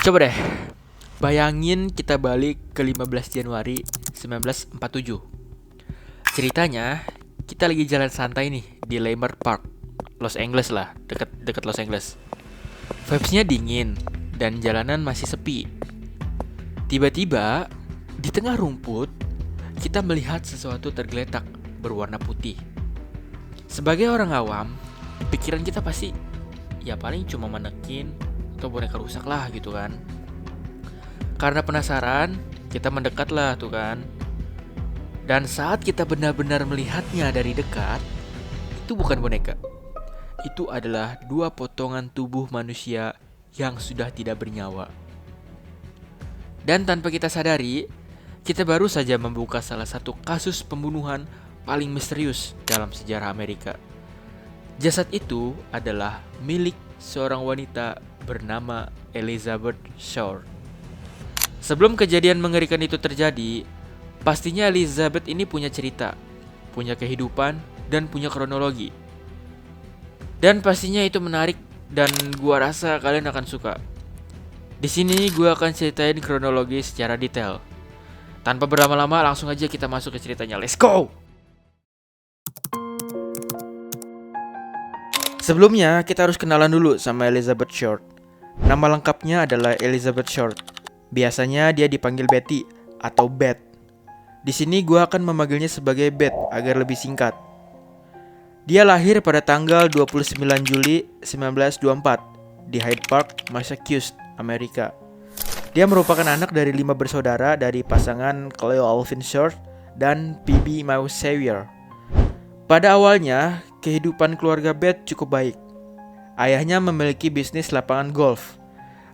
Coba deh, bayangin kita balik ke 15 Januari 1947. Ceritanya, kita lagi jalan santai nih di Leimert Park, Los Angeles lah, deket Los Angeles. Vibes-nya dingin dan jalanan masih sepi. Tiba-tiba, di tengah rumput, kita melihat sesuatu tergeletak berwarna putih. Sebagai orang awam, pikiran kita pasti, ya paling cuma manekin atau boneka rusak lah gitu kan. Karena penasaran, kita mendekat lah tuh kan. Dan saat kita benar-benar melihatnya dari dekat, itu bukan boneka. Itu adalah dua potongan tubuh manusia yang sudah tidak bernyawa. Dan tanpa kita sadari, kita baru saja membuka salah satu kasus pembunuhan paling misterius dalam sejarah Amerika. Jasad itu adalah milik seorang wanita bernama Elizabeth Short. Sebelum kejadian mengerikan itu terjadi, pastinya Elizabeth ini punya cerita, punya kehidupan, dan punya kronologi. Dan pastinya itu menarik dan gua rasa kalian akan suka. Di sini gua akan ceritain kronologi secara detail. Tanpa berlama-lama, langsung aja kita masuk ke ceritanya. Let's go! Sebelumnya, kita harus kenalan dulu sama Elizabeth Short. Nama lengkapnya adalah Elizabeth Short. Biasanya dia dipanggil Betty atau Beth. Di sini gue akan memanggilnya sebagai Beth agar lebih singkat. Dia lahir pada tanggal 29 Juli 1924 di Hyde Park, Massachusetts, Amerika. Dia merupakan anak dari 5 bersaudara dari pasangan Cleo Alvin Short dan Phoebe Mouse Sawyer. Pada awalnya, kehidupan keluarga Beth cukup baik. Ayahnya memiliki bisnis lapangan golf.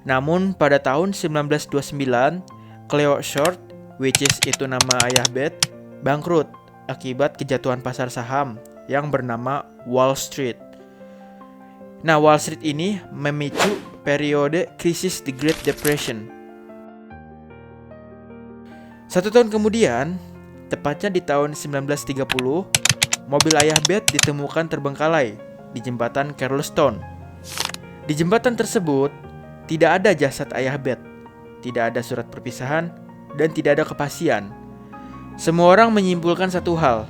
Namun pada tahun 1929, Cleo Short, which is itu nama ayah Beth, bangkrut akibat kejatuhan pasar saham yang bernama Wall Street. Nah, Wall Street ini memicu periode krisis The Great Depression. 1 tahun kemudian, tepatnya di tahun 1930, mobil ayah Beth ditemukan terbengkalai di jembatan Charlestown. Di jembatan tersebut, tidak ada jasad ayah Beth, tidak ada surat perpisahan, dan tidak ada kepastian. Semua orang menyimpulkan satu hal,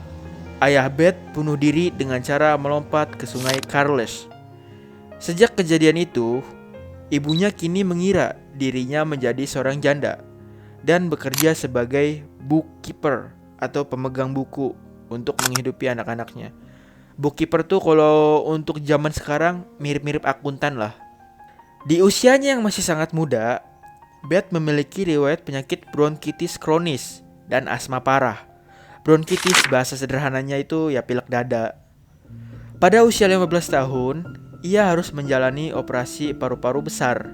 ayah Beth bunuh diri dengan cara melompat ke sungai Charles. Sejak kejadian itu, ibunya kini mengira dirinya menjadi seorang janda dan bekerja sebagai bookkeeper atau pemegang buku untuk menghidupi anak-anaknya. Bookkeeper tuh kalau untuk zaman sekarang mirip-mirip akuntan lah. Di usianya yang masih sangat muda, Beth memiliki riwayat penyakit bronkitis kronis dan asma parah. Bronkitis bahasa sederhananya itu ya pilek dada. Pada usia 15 tahun, ia harus menjalani operasi paru-paru besar.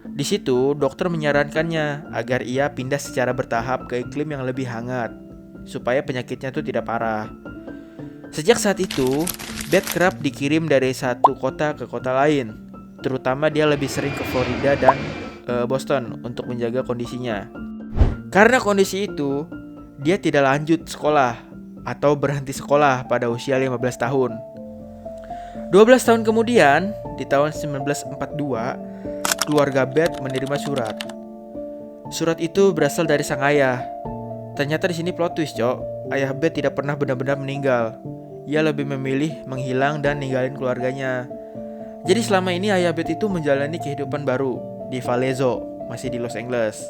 Di situ, dokter menyarankannya agar ia pindah secara bertahap ke iklim yang lebih hangat, supaya penyakitnya itu tidak parah. Sejak saat itu, Beth kerap dikirim dari satu kota ke kota lain. Terutama dia lebih sering ke Florida dan Boston untuk menjaga kondisinya. Karena kondisi itu, dia tidak lanjut sekolah atau berhenti sekolah pada usia 15 tahun. 12 tahun kemudian, di tahun 1942, keluarga Beth menerima surat. Surat itu berasal dari sang ayah. Ternyata di sini plot twist, Cok. Ayah Beth tidak pernah benar-benar meninggal. Ia lebih memilih menghilang dan ninggalin keluarganya. Jadi selama ini ayah Beth itu menjalani kehidupan baru di Vallejo, masih di Los Angeles.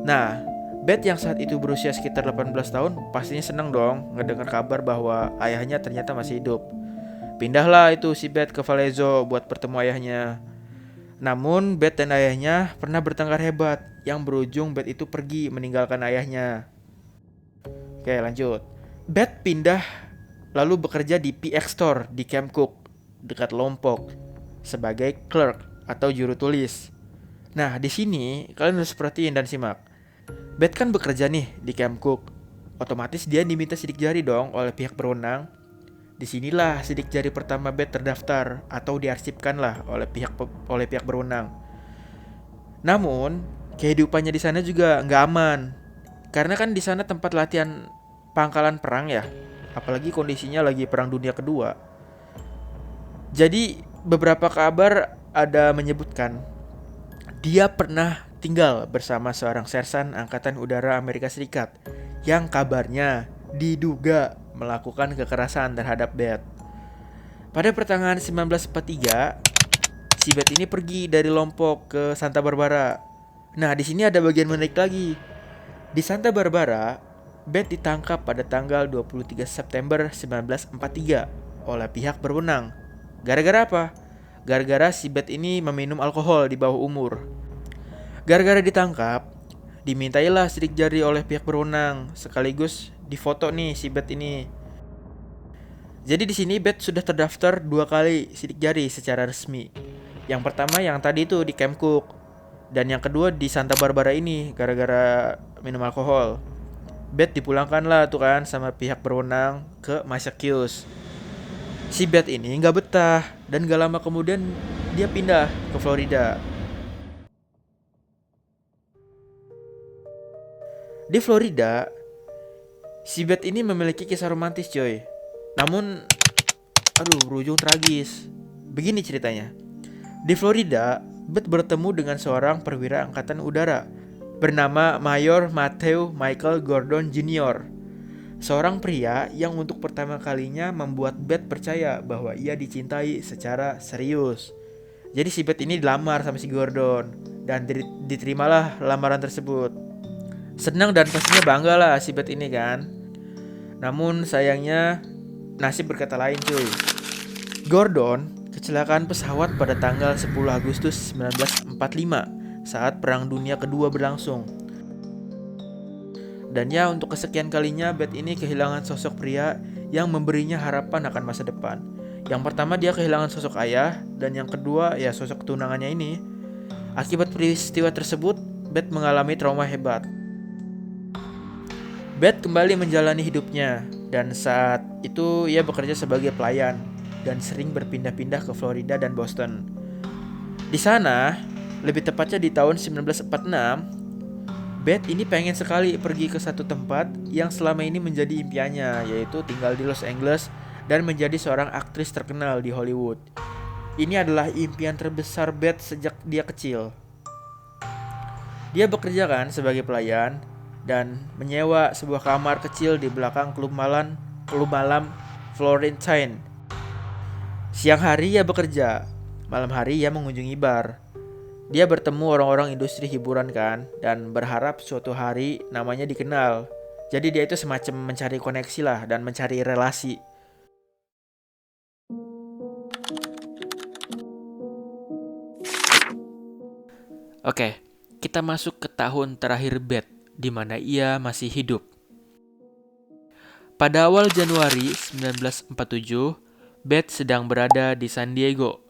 Nah, Beth yang saat itu berusia sekitar 18 tahun pastinya senang dong ngedengar kabar bahwa ayahnya ternyata masih hidup. Pindahlah itu si Beth ke Vallejo buat bertemu ayahnya. Namun Beth dan ayahnya pernah bertengkar hebat yang berujung Beth itu pergi meninggalkan ayahnya. Oke, lanjut. Beth pindah lalu bekerja di PX Store di Camp Cook dekat Lompoc sebagai clerk atau juru tulis. Nah, di sini kalian harus perhatiin dan simak. Beth kan bekerja nih di Camp Cook. Otomatis dia diminta sidik jari dong oleh pihak berwenang. Disinilah sidik jari pertama Beth terdaftar atau diarsipkan lah oleh pihak berwenang. Namun, kehidupannya di sana juga nggak aman. Karena kan di sana tempat latihan pangkalan perang ya. Apalagi kondisinya lagi perang dunia kedua. Jadi beberapa kabar ada menyebutkan Dia pernah tinggal bersama seorang sersan Angkatan Udara Amerika Serikat yang kabarnya diduga melakukan kekerasan terhadap Beth. Pada pertengahan 1943, si Beth ini pergi dari Lombok ke Santa Barbara. Nah, di sini ada bagian menarik lagi. Di Santa Barbara, Beth ditangkap pada tanggal 23 September 1943 oleh pihak berwenang. Gara-gara apa? Gara-gara si Beth ini meminum alkohol di bawah umur. Gara-gara ditangkap, dimintailah sidik jari oleh pihak berwenang, sekaligus difoto nih si Beth ini. Jadi di sini Beth sudah terdaftar 2 kali sidik jari secara resmi. Yang pertama yang tadi itu di Camp Cook, dan yang kedua di Santa Barbara ini gara-gara minum alkohol. Beth dipulangkan lah tuh kan sama pihak berwenang ke Massachusetts. Si Beth ini nggak betah dan gak lama kemudian dia pindah ke Florida. Di Florida, si Beth ini memiliki kisah romantis coy. Namun, berujung tragis. Begini ceritanya. Di Florida, Beth bertemu dengan seorang perwira angkatan udara bernama Mayor Matthew Michael Gordon Jr. Seorang pria yang untuk pertama kalinya membuat Beth percaya bahwa ia dicintai secara serius. Jadi si Beth ini dilamar sama si Gordon dan diterimalah lamaran tersebut. Senang dan pastinya bangga lah si Beth ini kan. Namun sayangnya nasib berkata lain cuy. Gordon kecelakaan pesawat pada tanggal 10 Agustus 1945 saat Perang Dunia Kedua berlangsung. Dan ya untuk kesekian kalinya Beth ini kehilangan sosok pria yang memberinya harapan akan masa depan. Yang pertama dia kehilangan sosok ayah, dan yang kedua ya sosok tunangannya ini. Akibat peristiwa tersebut, Beth mengalami trauma hebat. Beth kembali menjalani hidupnya, dan saat itu ia bekerja sebagai pelayan dan sering berpindah-pindah ke Florida dan Boston. Di sana, lebih tepatnya di tahun 1946, Beth ini pengen sekali pergi ke satu tempat yang selama ini menjadi impiannya, yaitu tinggal di Los Angeles dan menjadi seorang aktris terkenal di Hollywood. Ini adalah impian terbesar Beth sejak dia kecil. Dia bekerja kan sebagai pelayan dan menyewa sebuah kamar kecil di belakang klub malam Florentine. Siang hari ia bekerja, malam hari ia mengunjungi bar. Dia bertemu orang-orang industri hiburan kan, dan berharap suatu hari namanya dikenal. Jadi dia itu semacam mencari koneksi lah dan mencari relasi. Oke, kita masuk ke tahun terakhir Beth, di mana ia masih hidup. Pada awal Januari 1947, Beth sedang berada di San Diego.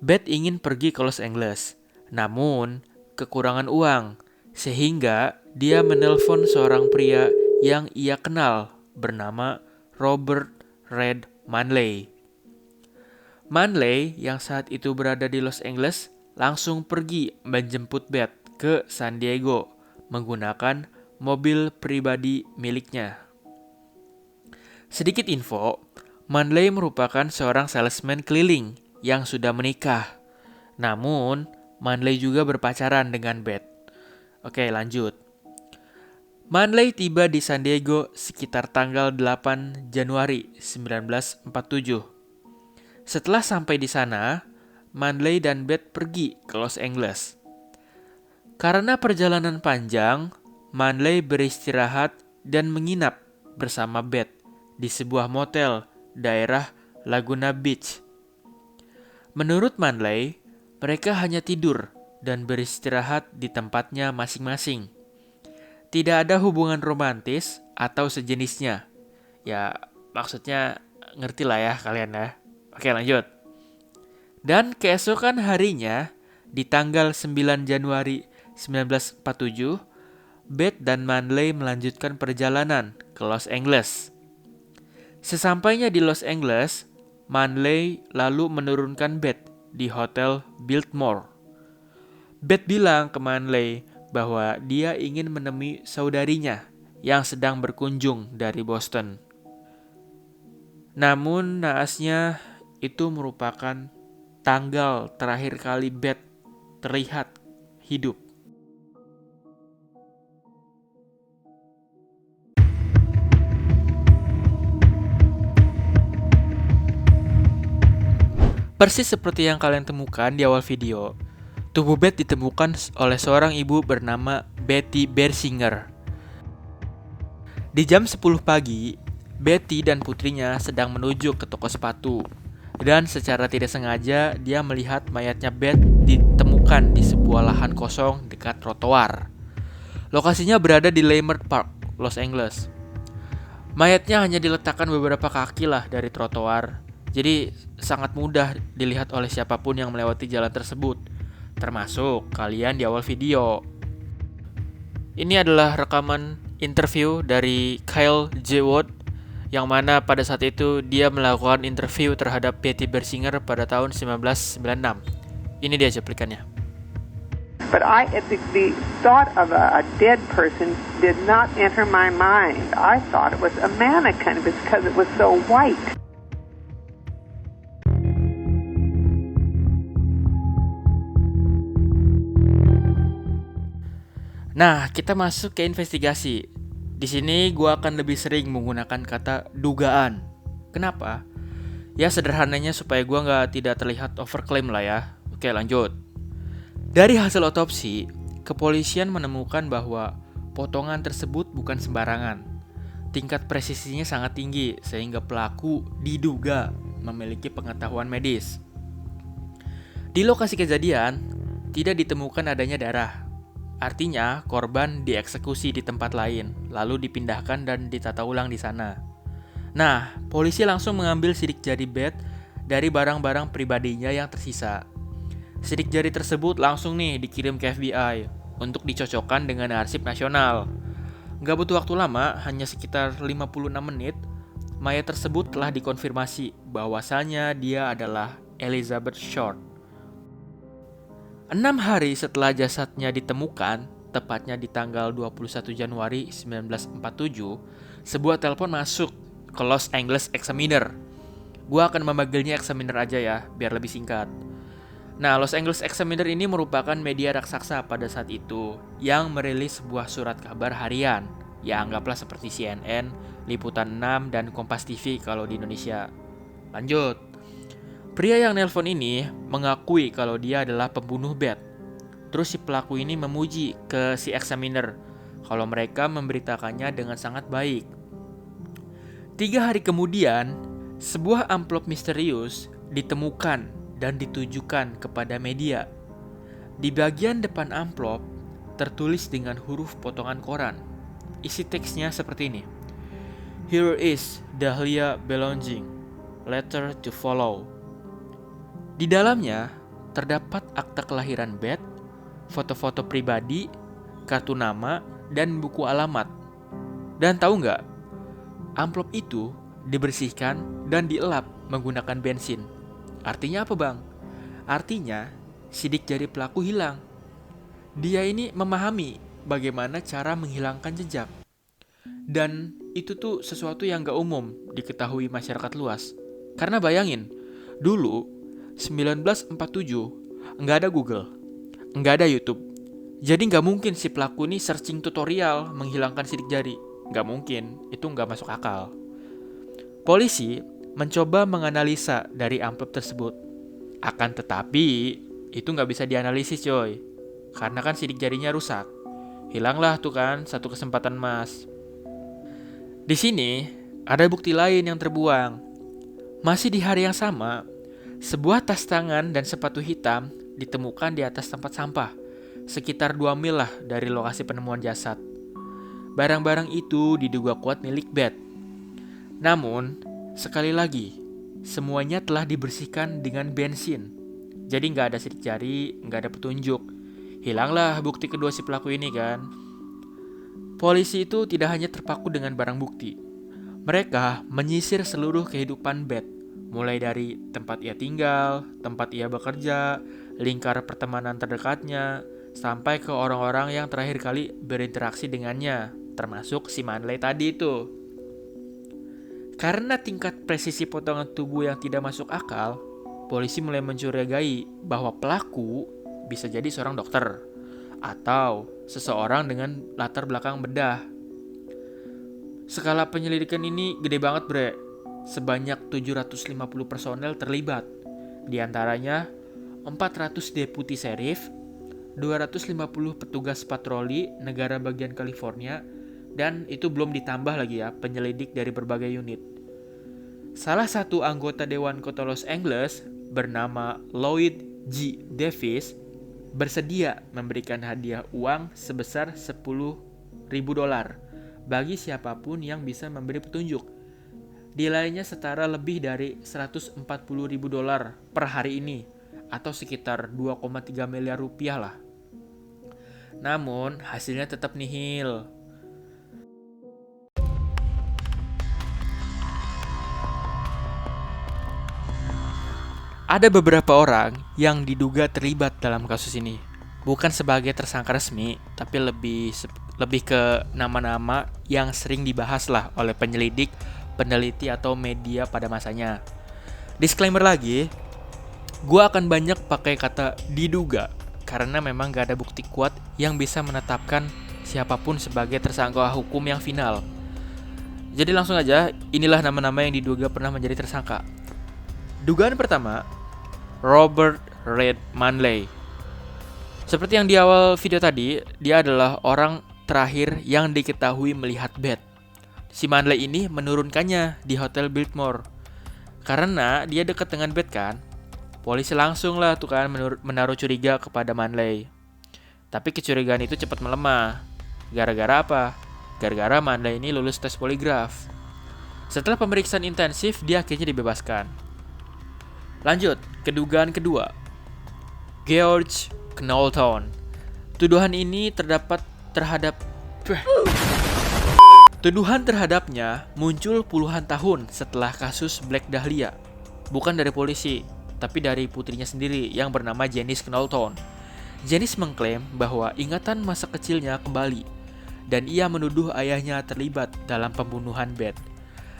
Beth ingin pergi ke Los Angeles, namun kekurangan uang, sehingga dia menelpon seorang pria yang ia kenal bernama Robert Red Manley. Manley yang saat itu berada di Los Angeles langsung pergi menjemput Beth ke San Diego menggunakan mobil pribadi miliknya. Sedikit info, Manley merupakan seorang salesman keliling yang sudah menikah. Namun, Manley juga berpacaran dengan Beth. Oke, lanjut. Manley tiba di San Diego sekitar tanggal 8 Januari 1947. Setelah sampai di sana, Manley dan Beth pergi ke Los Angeles. Karena perjalanan panjang, Manley beristirahat dan menginap bersama Beth di sebuah motel daerah Laguna Beach. Menurut Manley, mereka hanya tidur dan beristirahat di tempatnya masing-masing. Tidak ada hubungan romantis atau sejenisnya. Ya, maksudnya ngerti lah ya kalian ya. Oke, lanjut. Dan keesokan harinya, di tanggal 9 Januari 1947, Beth dan Manley melanjutkan perjalanan ke Los Angeles. Sesampainya di Los Angeles, Manley lalu menurunkan Beth di Hotel Biltmore. Beth bilang ke Manley bahwa dia ingin menemui saudarinya yang sedang berkunjung dari Boston. Namun naasnya itu merupakan tanggal terakhir kali Beth terlihat hidup. Persis seperti yang kalian temukan di awal video, tubuh Beth ditemukan oleh seorang ibu bernama Betty Bersinger. Di jam 10 pagi, Betty dan putrinya sedang menuju ke toko sepatu. Dan secara tidak sengaja, dia melihat mayatnya Beth ditemukan di sebuah lahan kosong dekat trotoar. Lokasinya berada di Leimert Park, Los Angeles. Mayatnya hanya diletakkan beberapa kaki lah dari trotoar. Jadi sangat mudah dilihat oleh siapapun yang melewati jalan tersebut, termasuk kalian di awal video. Ini adalah rekaman interview dari Kyle J. Wood, yang mana pada saat itu dia melakukan interview terhadap Betty Bersinger pada tahun 1996. Ini dia cuplikannya. But the thought of a dead person did not enter my mind. I thought it was a mannequin because it was so white. Nah, kita masuk ke investigasi. Di sini gue akan lebih sering menggunakan kata dugaan. Kenapa? Ya sederhananya supaya gue tidak terlihat overclaim lah ya. Oke, lanjut. Dari hasil otopsi, kepolisian menemukan bahwa potongan tersebut bukan sembarangan. Tingkat presisinya sangat tinggi sehingga pelaku diduga memiliki pengetahuan medis. Di lokasi kejadian, tidak ditemukan adanya darah. Artinya, korban dieksekusi di tempat lain, lalu dipindahkan dan ditata ulang di sana. Nah, polisi langsung mengambil sidik jari Beth dari barang-barang pribadinya yang tersisa. Sidik jari tersebut langsung dikirim ke FBI untuk dicocokkan dengan arsip nasional. Gak butuh waktu lama, hanya sekitar 56 menit, mayat tersebut telah dikonfirmasi bahwasanya dia adalah Elizabeth Short. 6 hari setelah jasadnya ditemukan, tepatnya di tanggal 21 Januari 1947, sebuah telepon masuk ke Los Angeles Examiner. Gua akan memanggilnya Examiner aja ya, biar lebih singkat. Nah, Los Angeles Examiner ini merupakan media raksasa pada saat itu yang merilis sebuah surat kabar harian. Ya anggaplah seperti CNN, Liputan 6, dan Kompas TV kalau di Indonesia. Lanjut. Pria yang nelpon ini mengakui kalau dia adalah pembunuh Beth. Terus si pelaku ini memuji ke si Examiner kalau mereka memberitakannya dengan sangat baik. 3 hari kemudian, sebuah amplop misterius ditemukan dan ditujukan kepada media. Di bagian depan amplop tertulis dengan huruf potongan koran. Isi teksnya seperti ini. Here is Dahlia belonging. Letter to follow. Di dalamnya terdapat akta kelahiran Beth, foto-foto pribadi, kartu nama, dan buku alamat. Dan tahu nggak? Amplop itu dibersihkan dan dielap menggunakan bensin. Artinya apa bang? Artinya sidik jari pelaku hilang. Dia ini memahami bagaimana cara menghilangkan jejak. Dan itu tuh sesuatu yang gak umum diketahui masyarakat luas. Karena bayangin, dulu 1947 nggak ada Google, nggak ada YouTube. Jadi nggak mungkin si pelaku ini searching tutorial menghilangkan sidik jari. Nggak mungkin, itu nggak masuk akal. Polisi mencoba menganalisa dari amplop tersebut. Akan tetapi, itu nggak bisa dianalisis coy. Karena kan sidik jarinya rusak. Hilanglah tuh kan satu kesempatan emas. Di sini, ada bukti lain yang terbuang. Masih di hari yang sama, sebuah tas tangan dan sepatu hitam ditemukan di atas tempat sampah, sekitar 2 mil lah dari lokasi penemuan jasad. Barang-barang itu diduga kuat milik Beth. Namun, sekali lagi, semuanya telah dibersihkan dengan bensin. Jadi nggak ada sidik jari, nggak ada petunjuk. Hilanglah bukti kedua si pelaku ini kan. Polisi itu tidak hanya terpaku dengan barang bukti. Mereka menyisir seluruh kehidupan Beth. Mulai dari tempat ia tinggal, tempat ia bekerja, lingkar pertemanan terdekatnya, sampai ke orang-orang yang terakhir kali berinteraksi dengannya, termasuk si Manley tadi itu. Karena tingkat presisi potongan tubuh yang tidak masuk akal, polisi mulai mencurigai bahwa pelaku bisa jadi seorang dokter. atau seseorang dengan latar belakang bedah. Skala penyelidikan ini gede banget, bre. Sebanyak 750 personel terlibat. Di antaranya 400 deputi sheriff, 250 petugas patroli negara bagian California, dan itu belum ditambah lagi ya penyelidik dari berbagai unit. Salah satu anggota Dewan Kota Los Angeles bernama Lloyd G. Davis bersedia memberikan hadiah uang sebesar $10.000 bagi siapapun yang bisa memberi petunjuk. Nilainya setara lebih dari $140.000 per hari ini, atau sekitar 2,3 miliar rupiah lah. Namun hasilnya tetap nihil. Ada beberapa orang yang diduga terlibat dalam kasus ini. Bukan sebagai tersangka resmi, tapi lebih ke nama-nama yang sering dibahas lah oleh penyelidik, peneliti, atau media pada masanya. Disclaimer lagi, gue akan banyak pakai kata diduga, karena memang gak ada bukti kuat yang bisa menetapkan siapapun sebagai tersangka hukum yang final. Jadi langsung aja, inilah nama-nama yang diduga pernah menjadi tersangka. Dugaan pertama, Robert Red Manley. Seperti yang di awal video tadi, dia adalah orang terakhir yang diketahui melihat Beth. Si Manley ini menurunkannya di Hotel Biltmore. Karena dia dekat dengan Beth kan, polisi langsung lah tuh kan menaruh curiga kepada Manley. Tapi kecurigaan itu cepat melemah. Gara-gara apa? Gara-gara Manley ini lulus tes poligraf. Setelah pemeriksaan intensif, dia akhirnya dibebaskan. Lanjut, kedugaan kedua. George Knowlton. Tuduhan ini Tuduhan terhadapnya muncul puluhan tahun setelah kasus Black Dahlia. Bukan dari polisi, tapi dari putrinya sendiri yang bernama Janice Knowlton. Janice mengklaim bahwa ingatan masa kecilnya kembali, dan ia menuduh ayahnya terlibat dalam pembunuhan Beth.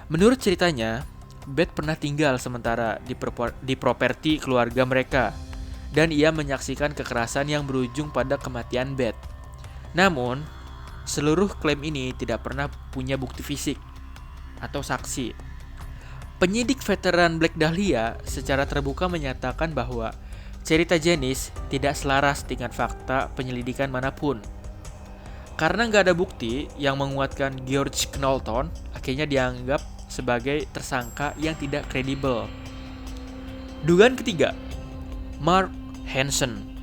Menurut ceritanya, Beth pernah tinggal sementara di properti keluarga mereka, dan ia menyaksikan kekerasan yang berujung pada kematian Beth. Namun, seluruh klaim ini tidak pernah punya bukti fisik atau saksi. Penyidik veteran Black Dahlia secara terbuka menyatakan bahwa cerita Janice tidak selaras dengan fakta penyelidikan manapun. Karena nggak ada bukti yang menguatkan George Knowlton, akhirnya dianggap sebagai tersangka yang tidak kredibel. Dugaan ketiga, Mark Hansen.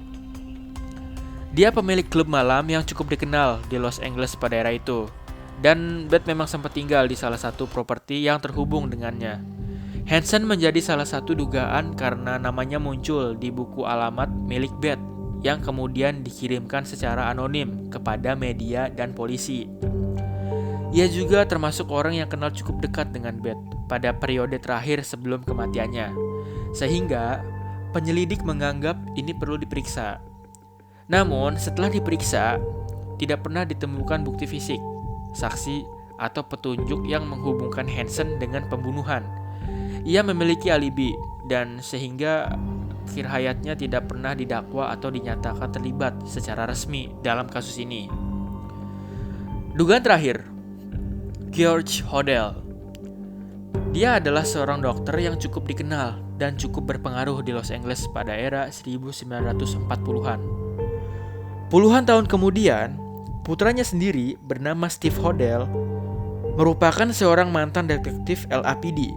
Dia pemilik klub malam yang cukup dikenal di Los Angeles pada era itu. Dan Beth memang sempat tinggal di salah satu properti yang terhubung dengannya. Hansen menjadi salah satu dugaan karena namanya muncul di buku alamat milik Beth yang kemudian dikirimkan secara anonim kepada media dan polisi. Ia juga termasuk orang yang kenal cukup dekat dengan Beth pada periode terakhir sebelum kematiannya. Sehingga penyelidik menganggap ini perlu diperiksa. Namun, setelah diperiksa, tidak pernah ditemukan bukti fisik, saksi, atau petunjuk yang menghubungkan Hansen dengan pembunuhan. Ia memiliki alibi, dan sehingga akhir hayatnya tidak pernah didakwa atau dinyatakan terlibat secara resmi dalam kasus ini. Dugaan terakhir, George Hodel. Dia adalah seorang dokter yang cukup dikenal dan cukup berpengaruh di Los Angeles pada era 1940-an. Puluhan tahun kemudian, putranya sendiri bernama Steve Hodel merupakan seorang mantan detektif LAPD.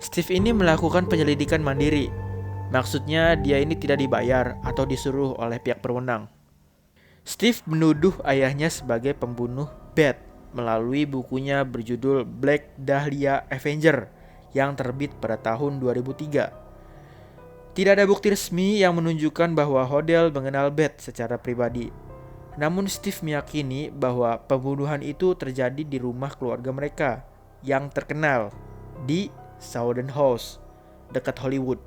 Steve ini melakukan penyelidikan mandiri. Maksudnya dia ini tidak dibayar atau disuruh oleh pihak berwenang. Steve menuduh ayahnya sebagai pembunuh Beth melalui bukunya berjudul Black Dahlia Avenger yang terbit pada tahun 2003. Tidak ada bukti resmi yang menunjukkan bahwa Hodel mengenal Beth secara pribadi. Namun Steve meyakini bahwa pembunuhan itu terjadi di rumah keluarga mereka yang terkenal di Southern House, dekat Hollywood.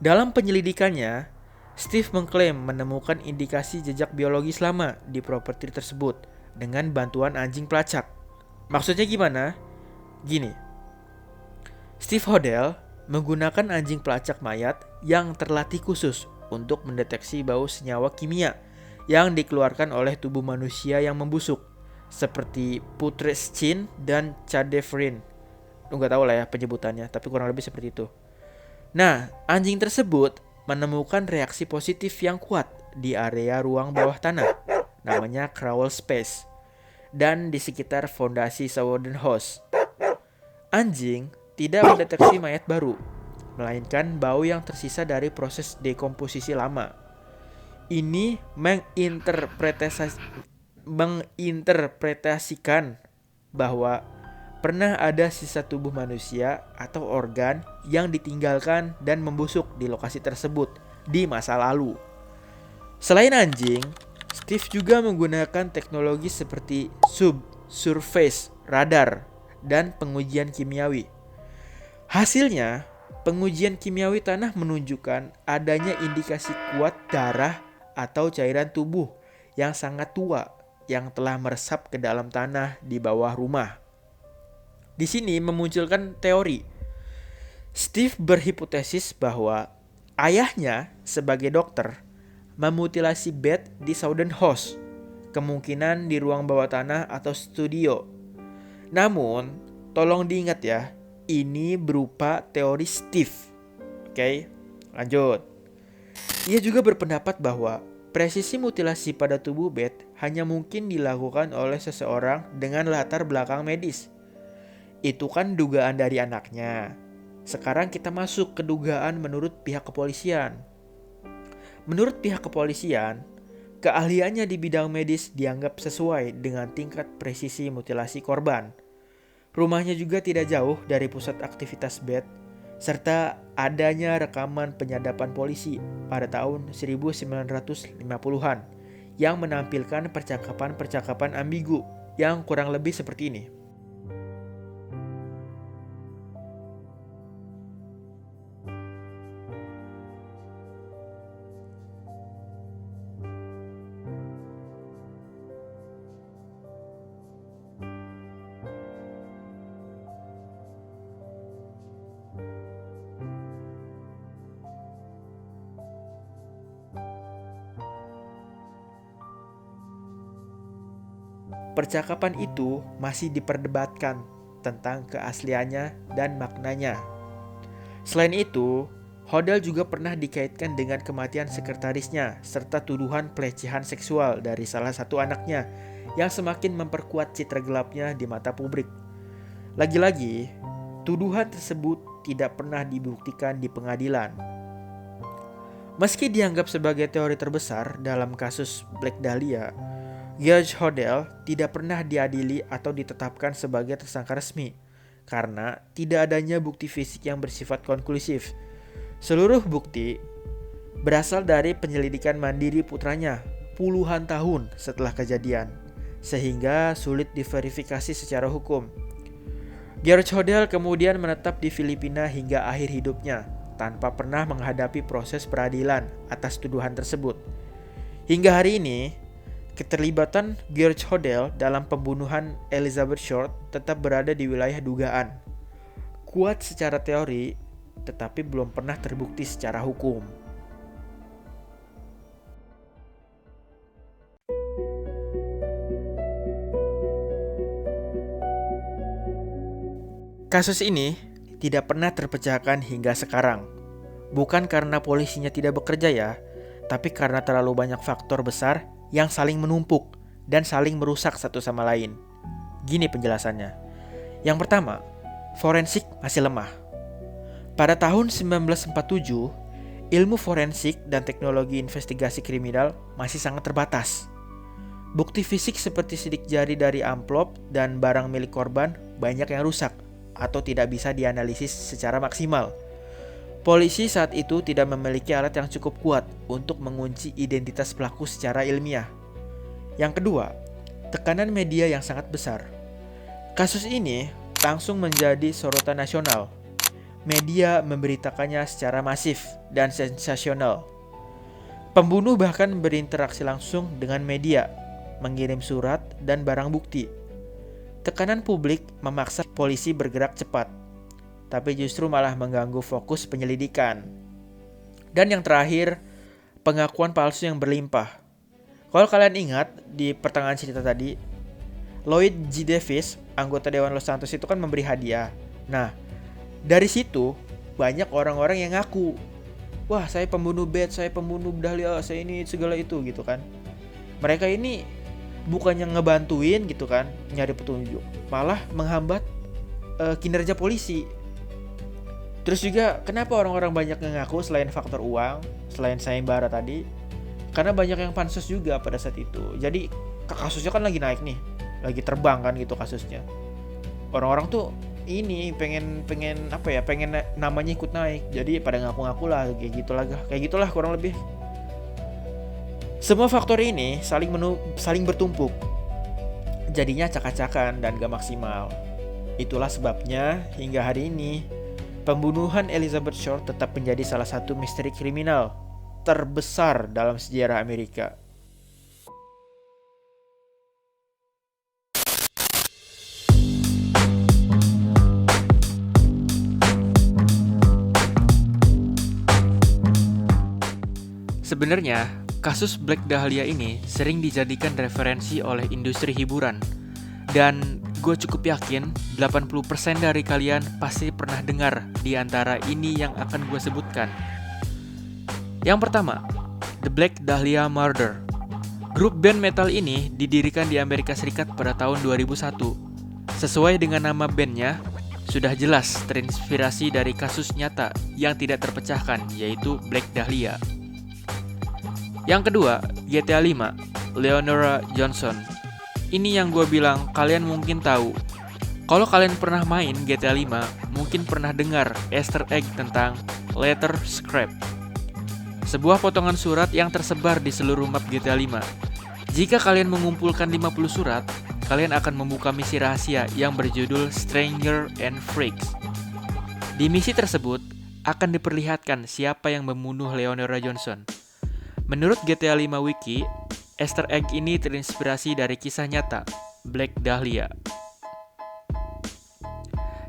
Dalam penyelidikannya, Steve mengklaim menemukan indikasi jejak biologis lama di properti tersebut dengan bantuan anjing pelacak. Maksudnya gimana? Gini, Steve Hodel menggunakan anjing pelacak mayat yang terlatih khusus untuk mendeteksi bau senyawa kimia yang dikeluarkan oleh tubuh manusia yang membusuk, seperti putrescin dan cadavrin. Nggak tahu lah ya penyebutannya, tapi kurang lebih seperti itu. Nah, anjing tersebut menemukan reaksi positif yang kuat di area ruang bawah tanah, namanya crawl space, dan di sekitar fondasi Southernhouse. Anjing tidak mendeteksi mayat baru, melainkan bau yang tersisa dari proses dekomposisi lama. Ini menginterpretasikan bahwa pernah ada sisa tubuh manusia atau organ yang ditinggalkan dan membusuk di lokasi tersebut di masa lalu. Selain anjing, Steve juga menggunakan teknologi seperti subsurface radar dan pengujian kimiawi. Hasilnya, pengujian kimiawi tanah menunjukkan adanya indikasi kuat darah atau cairan tubuh yang sangat tua yang telah meresap ke dalam tanah di bawah rumah. Di sini memunculkan teori. Steve berhipotesis bahwa ayahnya sebagai dokter memutilasi Beth di Southernhouse, kemungkinan di ruang bawah tanah atau studio. Namun, tolong diingat ya, ini berupa teori Steve. Oke, lanjut. Ia juga berpendapat bahwa presisi mutilasi pada tubuh Beth hanya mungkin dilakukan oleh seseorang dengan latar belakang medis. Itu kan dugaan dari anaknya. Sekarang kita masuk ke dugaan menurut pihak kepolisian. Menurut pihak kepolisian, keahliannya di bidang medis dianggap sesuai dengan tingkat presisi mutilasi korban. Rumahnya juga tidak jauh dari pusat aktivitas Beth, serta adanya rekaman penyadapan polisi pada tahun 1950-an yang menampilkan percakapan-percakapan ambigu yang kurang lebih seperti ini. Percakapan itu masih diperdebatkan tentang keasliannya dan maknanya. Selain itu, Hodel juga pernah dikaitkan dengan kematian sekretarisnya serta tuduhan pelecehan seksual dari salah satu anaknya yang semakin memperkuat citra gelapnya di mata publik. Lagi-lagi, tuduhan tersebut tidak pernah dibuktikan di pengadilan. Meski dianggap sebagai teori terbesar dalam kasus Black Dahlia, George Hodel tidak pernah diadili atau ditetapkan sebagai tersangka resmi karena tidak adanya bukti fisik yang bersifat konklusif. Seluruh bukti berasal dari penyelidikan mandiri putranya puluhan tahun setelah kejadian, sehingga sulit diverifikasi secara hukum. George Hodel kemudian menetap di Filipina hingga akhir hidupnya tanpa pernah menghadapi proses peradilan atas tuduhan tersebut. Hingga hari ini, keterlibatan George Hodel dalam pembunuhan Elizabeth Short tetap berada di wilayah dugaan. Kuat secara teori, tetapi belum pernah terbukti secara hukum. Kasus ini tidak pernah terpecahkan hingga sekarang. Bukan karena polisinya tidak bekerja ya, tapi karena terlalu banyak faktor besar yang saling menumpuk dan saling merusak satu sama lain. Gini penjelasannya. Yang pertama, forensik masih lemah. Pada tahun 1947, ilmu forensik dan teknologi investigasi kriminal masih sangat terbatas. Bukti fisik seperti sidik jari dari amplop dan barang milik korban banyak yang rusak atau tidak bisa dianalisis secara maksimal. Polisi saat itu tidak memiliki alat yang cukup kuat untuk mengunci identitas pelaku secara ilmiah. Yang kedua, tekanan media yang sangat besar. Kasus ini langsung menjadi sorotan nasional. Media memberitakannya secara masif dan sensasional. Pembunuh bahkan berinteraksi langsung dengan media, mengirim surat dan barang bukti. Tekanan publik memaksa polisi bergerak cepat, tapi justru malah mengganggu fokus penyelidikan. Dan yang terakhir, pengakuan palsu yang berlimpah. Kalau kalian ingat di pertengahan cerita tadi, Lloyd G. Davis, anggota Dewan Los Santos itu kan memberi hadiah. Nah, dari situ banyak orang-orang yang ngaku, wah saya pembunuh Beth, saya pembunuh Dahlia, saya ini segala itu gitu kan. Mereka ini bukannya ngebantuin gitu kan, nyari petunjuk, malah menghambat kinerja polisi. Terus juga kenapa orang-orang banyak yang ngaku selain faktor uang, selain sayembara tadi? Karena banyak yang pansus juga pada saat itu. Jadi kasusnya kan lagi naik nih, lagi terbang kan gitu kasusnya. Orang-orang tuh ini pengen namanya ikut naik. Jadi pada ngaku-ngaku lah kayak gitulah kurang lebih. Semua faktor ini saling bertumpuk. Jadinya acak-acakan dan gak maksimal. Itulah sebabnya hingga hari ini pembunuhan Elizabeth Short tetap menjadi salah satu misteri kriminal terbesar dalam sejarah Amerika. Sebenarnya, kasus Black Dahlia ini sering dijadikan referensi oleh industri hiburan. Dan gue cukup yakin 80% dari kalian pasti pernah dengar di antara ini yang akan gue sebutkan. Yang pertama, The Black Dahlia Murder. Grup band metal ini didirikan di Amerika Serikat pada tahun 2001. Sesuai dengan nama bandnya, sudah jelas terinspirasi dari kasus nyata yang tidak terpecahkan, yaitu Black Dahlia. Yang kedua, GTA 5, Leonora Johnson. Ini yang gue bilang kalian mungkin tahu. Kalau kalian pernah main GTA 5, mungkin pernah dengar Easter egg tentang Letter Scrap. Sebuah potongan surat yang tersebar di seluruh map GTA 5. Jika kalian mengumpulkan 50 surat, kalian akan membuka misi rahasia yang berjudul Stranger and Freaks. Di misi tersebut, akan diperlihatkan siapa yang membunuh Leonora Johnson. Menurut GTA 5 Wiki, Easter egg ini terinspirasi dari kisah nyata, Black Dahlia.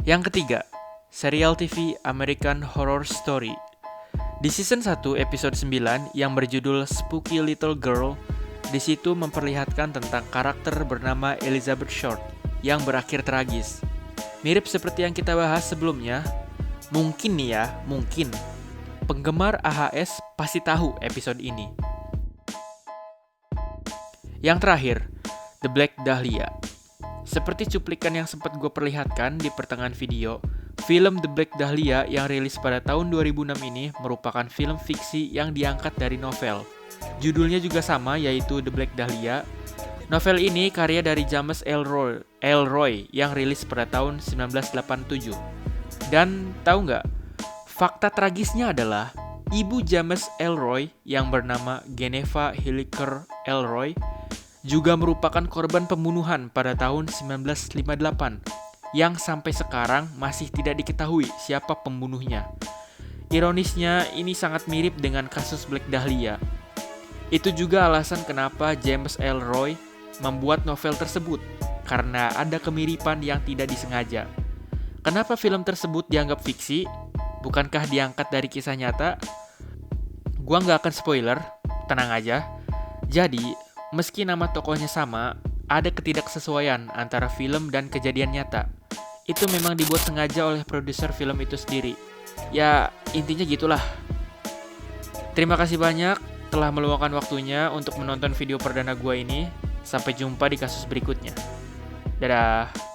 Yang ketiga, serial TV American Horror Story. Di season 1 episode 9 yang berjudul Spooky Little Girl, di situ memperlihatkan tentang karakter bernama Elizabeth Short yang berakhir tragis. Mirip seperti yang kita bahas sebelumnya, mungkin penggemar AHS pasti tahu episode ini. Yang terakhir, The Black Dahlia. Seperti cuplikan yang sempat gue perlihatkan di pertengahan video, film The Black Dahlia yang rilis pada tahun 2006 ini merupakan film fiksi yang diangkat dari novel. Judulnya juga sama, yaitu The Black Dahlia. Novel ini karya dari James Ellroy yang rilis pada tahun 1987. Dan tahu nggak, fakta tragisnya adalah ibu James Ellroy yang bernama Geneva Hilliker Ellroy juga merupakan korban pembunuhan pada tahun 1958 yang sampai sekarang masih tidak diketahui siapa pembunuhnya. Ironisnya, ini sangat mirip dengan kasus Black Dahlia. Itu juga alasan kenapa James Ellroy membuat novel tersebut, karena ada kemiripan yang tidak disengaja. Kenapa film tersebut dianggap fiksi? Bukankah diangkat dari kisah nyata? Gua nggak akan spoiler, tenang aja. Jadi, meski nama tokohnya sama, ada ketidaksesuaian antara film dan kejadian nyata. Itu memang dibuat sengaja oleh produser film itu sendiri. Ya, intinya gitulah. Terima kasih banyak telah meluangkan waktunya untuk menonton video perdana gua ini. Sampai jumpa di kasus berikutnya. Dadah.